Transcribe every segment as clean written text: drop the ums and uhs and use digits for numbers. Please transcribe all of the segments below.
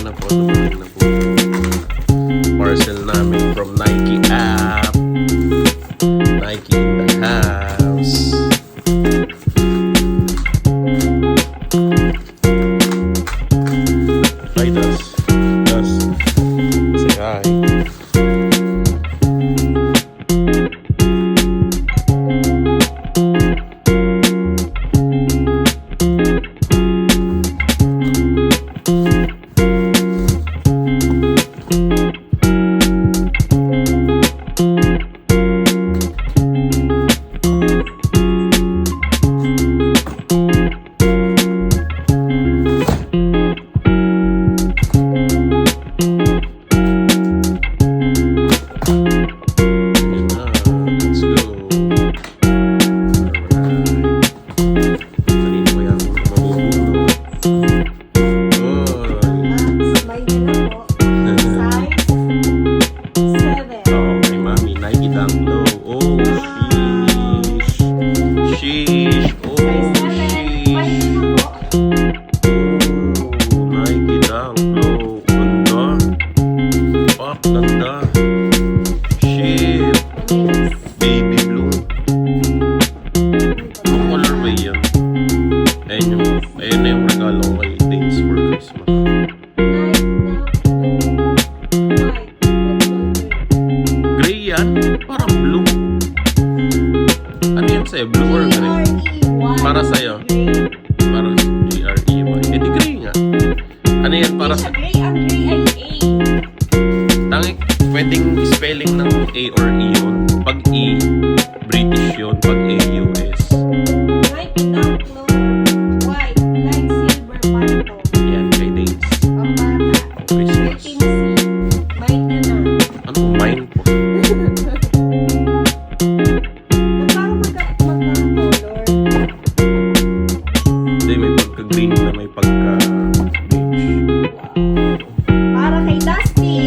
na po. Dumating na po. Parcel namin from Nike app. Nike in the house. Hi, Das. Say hi. Ganda. Shit. Baby blue. Anong colorway yan? Ayun na yung regalo ko kay Danes for Christmas. Gray yan? Parang blue. Ano yan sa'yo? Blue or gray? Para sa'yo? Para GREY. Eh di gray nga. Ano yan para sa... Gray, ang gray ay A. Tangik, pwedeng spelling ng A or E yun. Pag E, British yun. Pag A, US. Nike Dunk Low, white, light silver phantom. Yan, kay Danes. Ang bata. Christmas. Rating C. Bite na na. Ano? Mine po. Parang magka-color. Hindi, may pagka-green na may pagka-beige. Para kay Dusty.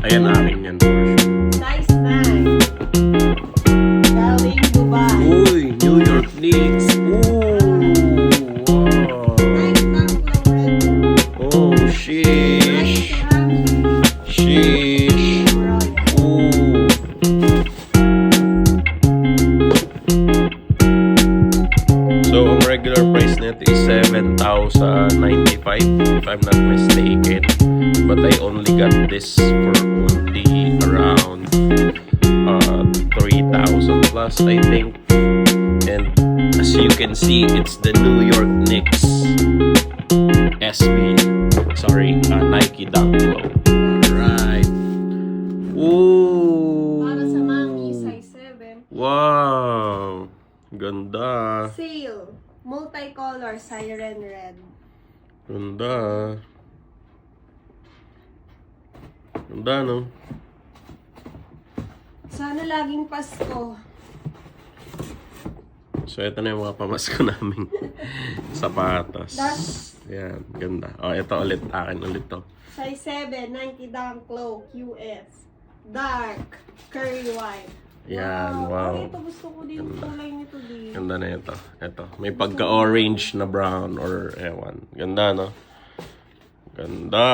Ayan, akin yan for sure. Size 9. Galing Dubai. Uy, New York Knicks. Ooh, wow. Nike Dunk Low retro. Oh, sheesh. Sheesh. Ooh. So, ang regular price nito is 7,095 if I'm not mistaken. But I only got this for only around 3,000 plus, I think. And as you can see, it's the New York Knicks SB. Sorry, Nike Dunk Low. Alright. Ooh. Para sa mami, size 7. Wow. Ganda. Sale. Multicolor, siren red. Ganda. Ganda, no? Sana laging Pasko. So, ito na yung mga pamasko namin sapatos. Das. Yan, ganda. O, ito ulit. Akin ulit to. Size 7, Nike Dunk Low, QS. Dark, curry white. Yan, wow. Ay, ito gusto ko din. Kulay nito din. Ganda na ito. Ito. May pagka-orange na brown or ewan. Ganda, no? Ganda.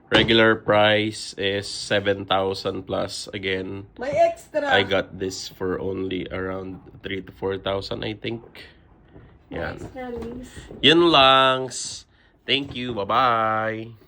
Regular price is 7,000 plus. Again, May extra. I got this for only around 3,000 to 4,000, I think. May Yan. extra, Liz. Yun lang. Thank you. Bye-bye.